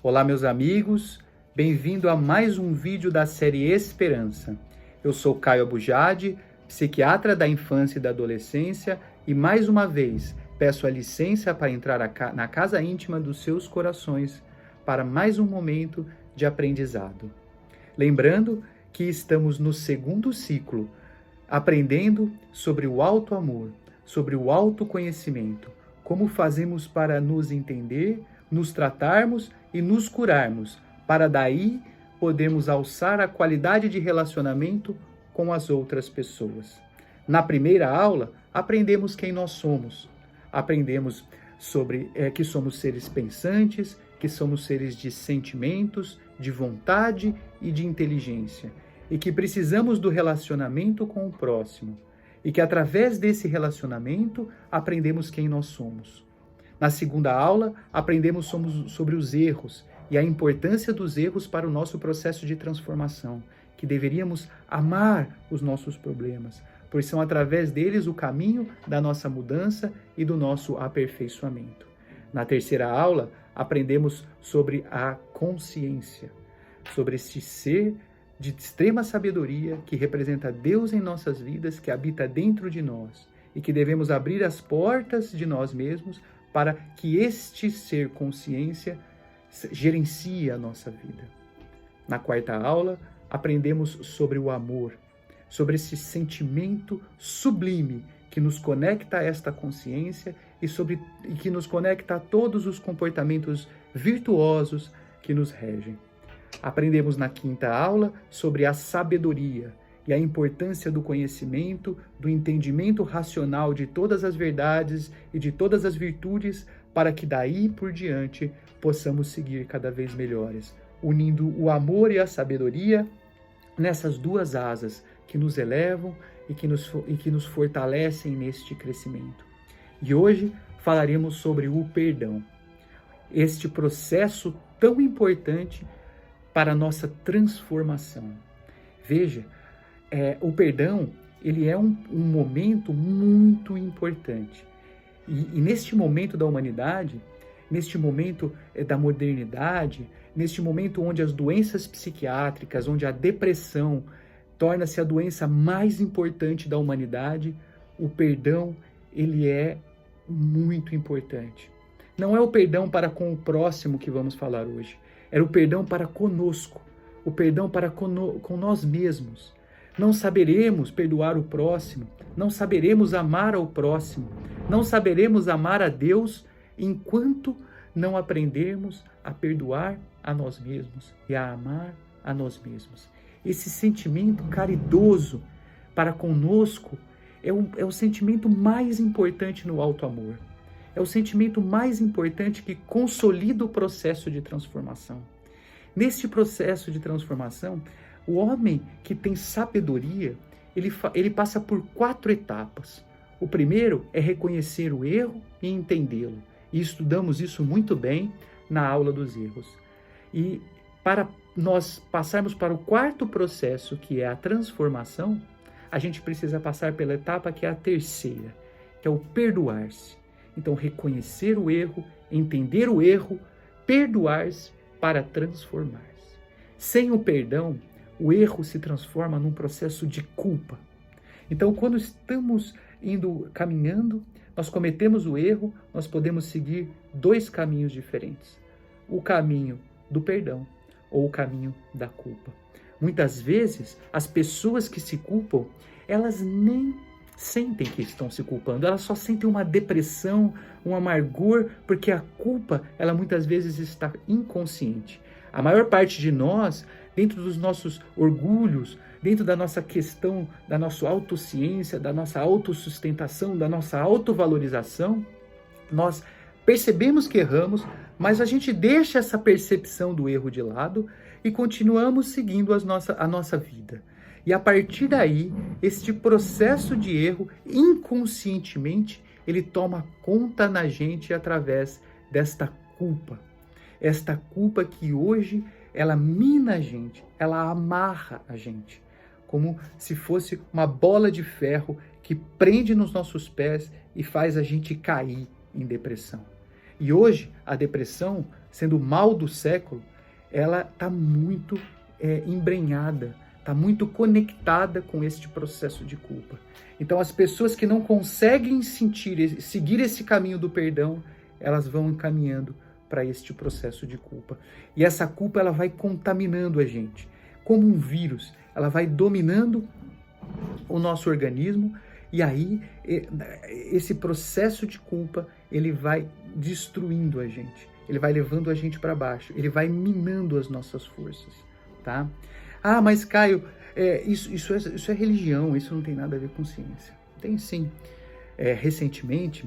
Olá, meus amigos, bem-vindo a mais um vídeo da série Esperança. Eu sou Caio Abujade, psiquiatra da infância e da adolescência, e mais uma vez peço a licença para entrar na casa íntima dos seus corações para mais um momento de aprendizado. Lembrando que estamos no segundo ciclo, aprendendo sobre o auto-amor, sobre o autoconhecimento, como fazemos para nos entender, nos tratarmos e nos curarmos, para daí podermos alçar a qualidade de relacionamento com as outras pessoas. Na primeira aula, aprendemos quem nós somos. Aprendemos sobre que somos seres pensantes, que somos seres de sentimentos, de vontade e de inteligência, e que precisamos do relacionamento com o próximo, e que através desse relacionamento aprendemos quem nós somos. Na segunda aula, aprendemos sobre os erros e a importância dos erros para o nosso processo de transformação, que deveríamos amar os nossos problemas, pois são através deles o caminho da nossa mudança e do nosso aperfeiçoamento. Na terceira aula, aprendemos sobre a consciência, sobre esse ser de extrema sabedoria que representa Deus em nossas vidas, que habita dentro de nós e que devemos abrir as portas de nós mesmos para que este ser consciência gerencie a nossa vida. Na quarta aula, aprendemos sobre o amor, sobre esse sentimento sublime que nos conecta a esta consciência e que nos conecta a todos os comportamentos virtuosos que nos regem. Aprendemos na quinta aula sobre a sabedoria e a importância do conhecimento, do entendimento racional de todas as verdades e de todas as virtudes, para que daí por diante possamos seguir cada vez melhores, unindo o amor e a sabedoria nessas duas asas que nos elevam e que nos fortalecem neste crescimento. E hoje falaremos sobre o perdão, este processo tão importante para a nossa transformação. Veja, o perdão, ele é um momento muito importante. E neste momento da humanidade, neste momento da modernidade, neste momento onde as doenças psiquiátricas, onde a depressão torna-se a doença mais importante da humanidade, o perdão, ele é muito importante. Não é o perdão para com o próximo que vamos falar hoje, é o perdão para conosco, o perdão para com nós mesmos. Não saberemos perdoar o próximo, não saberemos amar ao próximo, não saberemos amar a Deus enquanto não aprendermos a perdoar a nós mesmos e a amar a nós mesmos. Esse sentimento caridoso para conosco é o sentimento mais importante no auto-amor. É o sentimento mais importante que consolida o processo de transformação. Neste processo de transformação, o homem que tem sabedoria, ele passa por 4 etapas. O primeiro é reconhecer o erro e entendê-lo. E estudamos isso muito bem na aula dos erros. E para nós passarmos para o quarto processo, que é a transformação, a gente precisa passar pela etapa que é a terceira, que é o perdoar-se. Então, reconhecer o erro, entender o erro, perdoar-se para transformar-se. Sem o perdão, o erro se transforma num processo de culpa. Então, quando estamos caminhando, nós cometemos o erro, nós podemos seguir 2 caminhos diferentes. O caminho do perdão ou o caminho da culpa. Muitas vezes, as pessoas que se culpam, elas nem sentem que estão se culpando, elas só sentem uma depressão, um amargor, porque a culpa, ela muitas vezes está inconsciente. A maior parte de nós, dentro dos nossos orgulhos, dentro da nossa questão, da nossa autociência, da nossa autossustentação, da nossa autovalorização, nós percebemos que erramos, mas a gente deixa essa percepção do erro de lado e continuamos seguindo a nossa vida. E a partir daí, este processo de erro, inconscientemente, ele toma conta na gente através desta culpa. Esta culpa que hoje, ela mina a gente, ela amarra a gente, como se fosse uma bola de ferro que prende nos nossos pés e faz a gente cair em depressão. E hoje, a depressão, sendo o mal do século, ela está muito embrenhada, está muito conectada com este processo de culpa. Então, as pessoas que não conseguem seguir esse caminho do perdão, elas vão encaminhando para este processo de culpa. E essa culpa, ela vai contaminando a gente. Como um vírus, ela vai dominando o nosso organismo, e aí esse processo de culpa, ele vai destruindo a gente, ele vai levando a gente para baixo, ele vai minando as nossas forças, tá? Ah, mas Caio, isso é religião, isso não tem nada a ver com ciência. Tem sim. Recentemente,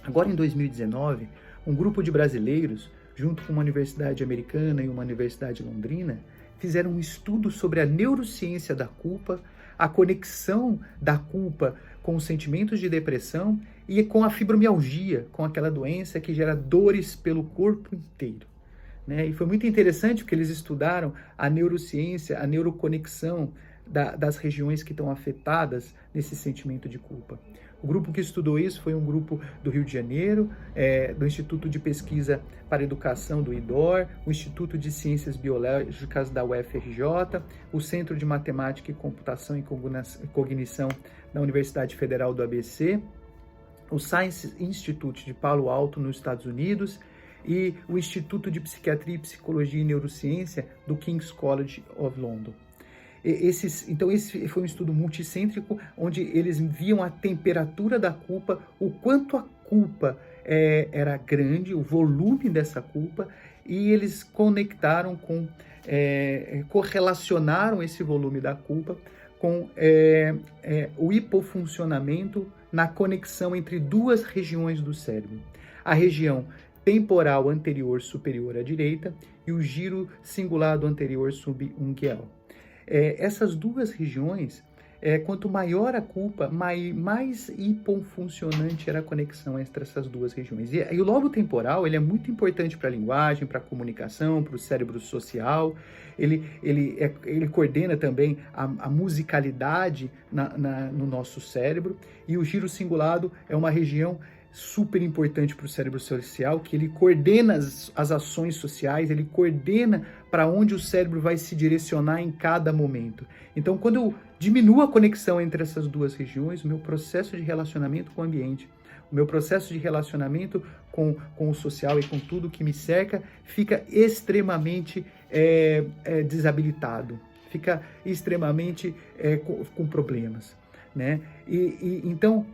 agora em 2019, um grupo de brasileiros, junto com uma universidade americana e uma universidade londrina, fizeram um estudo sobre a neurociência da culpa, a conexão da culpa com os sentimentos de depressão e com a fibromialgia, com aquela doença que gera dores pelo corpo inteiro, né? E foi muito interessante porque eles estudaram a neurociência, a neuroconexão das regiões que estão afetadas nesse sentimento de culpa. O grupo que estudou isso foi um grupo do Rio de Janeiro, do Instituto de Pesquisa para a Educação do IDOR, o Instituto de Ciências Biológicas da UFRJ, o Centro de Matemática e Computação e Cognição da Universidade Federal do ABC, o Science Institute de Palo Alto, nos Estados Unidos, e o Instituto de Psiquiatria, Psicologia e Neurociência do King's College of London. Então esse foi um estudo multicêntrico, onde eles viam a temperatura da culpa, o quanto a culpa era grande, o volume dessa culpa, e eles correlacionaram esse volume da culpa com o hipofuncionamento na conexão entre duas regiões do cérebro. A região temporal anterior superior à direita e o giro cingulado anterior subungueal. Essas duas regiões, quanto maior a culpa, mais hipofuncionante era a conexão entre essas duas regiões. E o lobo temporal, ele é muito importante para a linguagem, para a comunicação, para o cérebro social. Ele coordena também a musicalidade no nosso cérebro. E o giro cingulado é uma região super importante para o cérebro social, que ele coordena as ações sociais, ele coordena para onde o cérebro vai se direcionar em cada momento. Então, quando eu diminuo a conexão entre essas duas regiões, o meu processo de relacionamento com o ambiente, o meu processo de relacionamento com o social e com tudo que me cerca, fica extremamente desabilitado, fica extremamente com problemas, né? Então,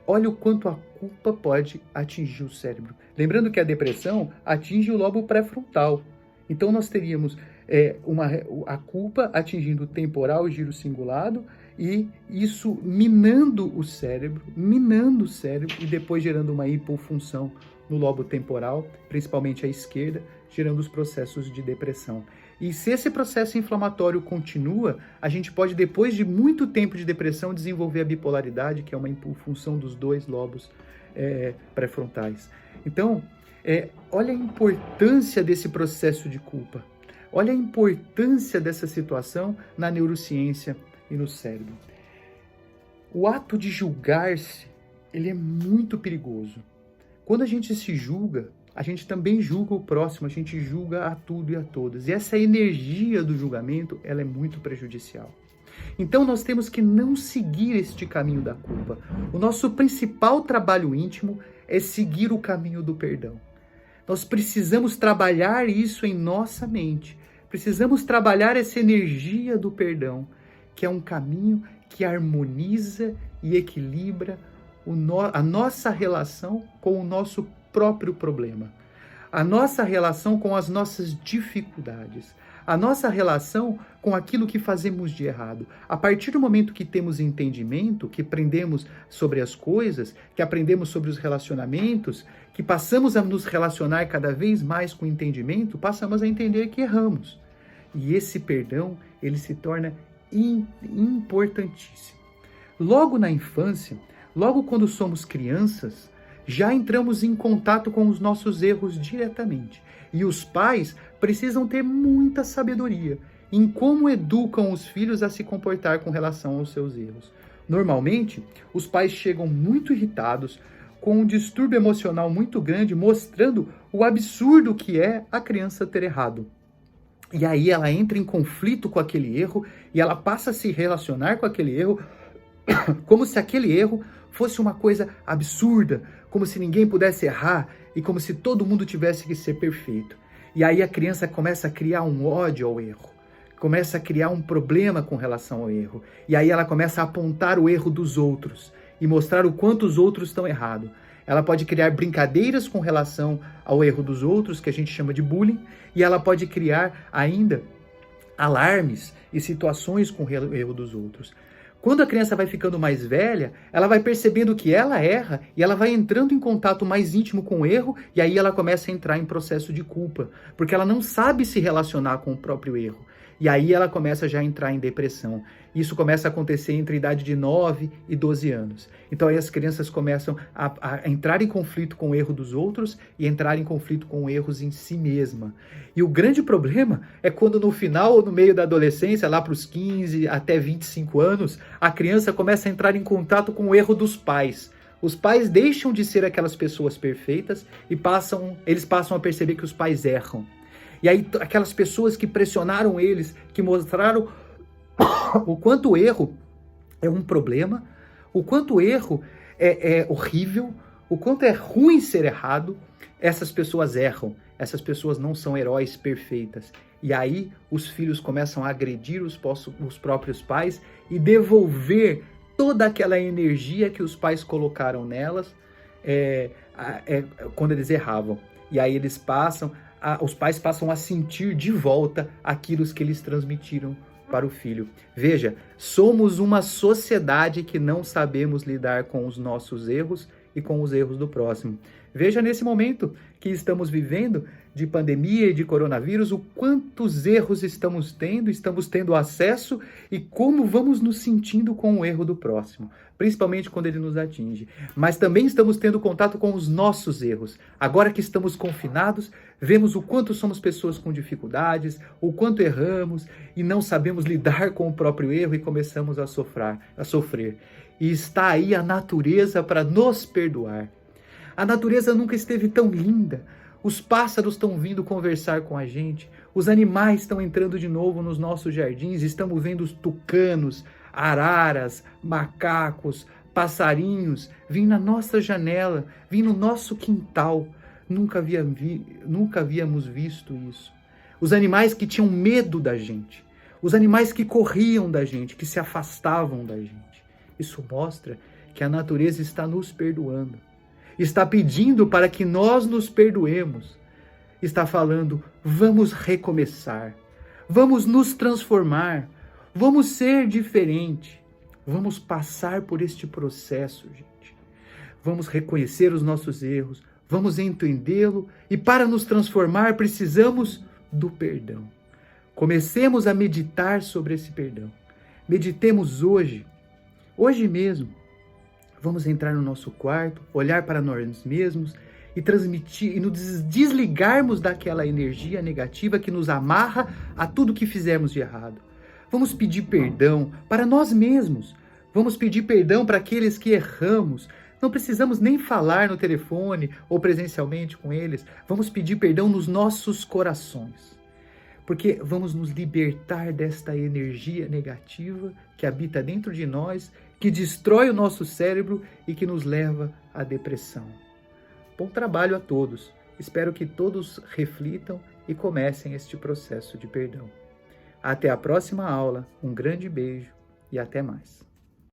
olha o quanto a culpa pode atingir o cérebro. Lembrando que a depressão atinge o lobo pré-frontal. Então, nós teríamos a culpa atingindo o temporal, o giro cingulado, e isso minando o cérebro e depois gerando uma hipofunção no lobo temporal, principalmente à esquerda, gerando os processos de depressão. E se esse processo inflamatório continua, a gente pode, depois de muito tempo de depressão, desenvolver a bipolaridade, que é uma hipofunção dos dois lobos pré-frontais. Então, olha a importância desse processo de culpa. Olha a importância dessa situação na neurociência e no cérebro. O ato de julgar-se, ele é muito perigoso. Quando a gente se julga, a gente também julga o próximo, a gente julga a tudo e a todos. E essa energia do julgamento, ela é muito prejudicial. Então nós temos que não seguir este caminho da culpa. O nosso principal trabalho íntimo é seguir o caminho do perdão. Nós precisamos trabalhar isso em nossa mente. Precisamos trabalhar essa energia do perdão, que é um caminho que harmoniza e equilibra a nossa relação com o nosso próprio problema, a nossa relação com as nossas dificuldades, a nossa relação com aquilo que fazemos de errado. A partir do momento que temos entendimento, que aprendemos sobre as coisas, que aprendemos sobre os relacionamentos, que passamos a nos relacionar cada vez mais com entendimento, passamos a entender que erramos. E esse perdão, ele se torna importantíssimo. Logo na infância, logo quando somos crianças, já entramos em contato com os nossos erros diretamente. E os pais precisam ter muita sabedoria em como educam os filhos a se comportar com relação aos seus erros. Normalmente, os pais chegam muito irritados, com um distúrbio emocional muito grande, mostrando o absurdo que é a criança ter errado. E aí ela entra em conflito com aquele erro e ela passa a se relacionar com aquele erro como se aquele erro fosse uma coisa absurda, como se ninguém pudesse errar e como se todo mundo tivesse que ser perfeito. E aí a criança começa a criar um ódio ao erro, começa a criar um problema com relação ao erro. E aí ela começa a apontar o erro dos outros e mostrar o quanto os outros estão errados. Ela pode criar brincadeiras com relação ao erro dos outros, que a gente chama de bullying, e ela pode criar ainda alarmes e situações com o erro dos outros. Quando a criança vai ficando mais velha, ela vai percebendo que ela erra e ela vai entrando em contato mais íntimo com o erro e aí ela começa a entrar em processo de culpa, porque ela não sabe se relacionar com o próprio erro. E aí ela começa já a entrar em depressão. Isso começa a acontecer entre a idade de 9 e 12 anos. Então aí as crianças começam a entrar em conflito com o erro dos outros e entrar em conflito com erros em si mesma. E o grande problema é quando no final ou no meio da adolescência, lá para os 15 até 25 anos, a criança começa a entrar em contato com o erro dos pais. Os pais deixam de ser aquelas pessoas perfeitas e eles passam a perceber que os pais erram. E aí aquelas pessoas que pressionaram eles, que mostraram o quanto o erro é um problema, o quanto o erro é horrível, o quanto é ruim ser errado, essas pessoas erram. Essas pessoas não são heróis perfeitas. E aí os filhos começam a agredir os próprios pais e devolver toda aquela energia que os pais colocaram nelas quando eles erravam. E aí os pais passam a sentir de volta aquilo que eles transmitiram para o filho. Veja, somos uma sociedade que não sabemos lidar com os nossos erros e com os erros do próximo. Veja nesse momento que estamos vivendo de pandemia e de coronavírus, o quantos erros estamos tendo acesso e como vamos nos sentindo com o erro do próximo, principalmente quando ele nos atinge. Mas também estamos tendo contato com os nossos erros. Agora que estamos confinados, vemos o quanto somos pessoas com dificuldades, o quanto erramos e não sabemos lidar com o próprio erro e começamos a sofrer. E está aí a natureza para nos perdoar. A natureza nunca esteve tão linda. Os pássaros estão vindo conversar com a gente. Os animais estão entrando de novo nos nossos jardins. Estamos vendo os tucanos, araras, macacos, passarinhos vindo na nossa janela, vindo no nosso quintal. Nunca havíamos visto isso. Os animais que tinham medo da gente. Os animais que corriam da gente, que se afastavam da gente. Isso mostra que a natureza está nos perdoando. Está pedindo para que nós nos perdoemos. Está falando, vamos recomeçar. Vamos nos transformar. Vamos ser diferente. Vamos passar por este processo, gente. Vamos reconhecer os nossos erros. Vamos entendê-lo. E para nos transformar, precisamos do perdão. Comecemos a meditar sobre esse perdão. Meditemos hoje. Hoje mesmo. Vamos entrar no nosso quarto, olhar para nós mesmos e transmitir e nos desligarmos daquela energia negativa que nos amarra a tudo que fizemos de errado. Vamos pedir perdão para nós mesmos. Vamos pedir perdão para aqueles que erramos. Não precisamos nem falar no telefone ou presencialmente com eles. Vamos pedir perdão nos nossos corações. Porque vamos nos libertar desta energia negativa que habita dentro de nós, que destrói o nosso cérebro e que nos leva à depressão. Bom trabalho a todos. Espero que todos reflitam e comecem este processo de perdão. Até a próxima aula. Um grande beijo e até mais.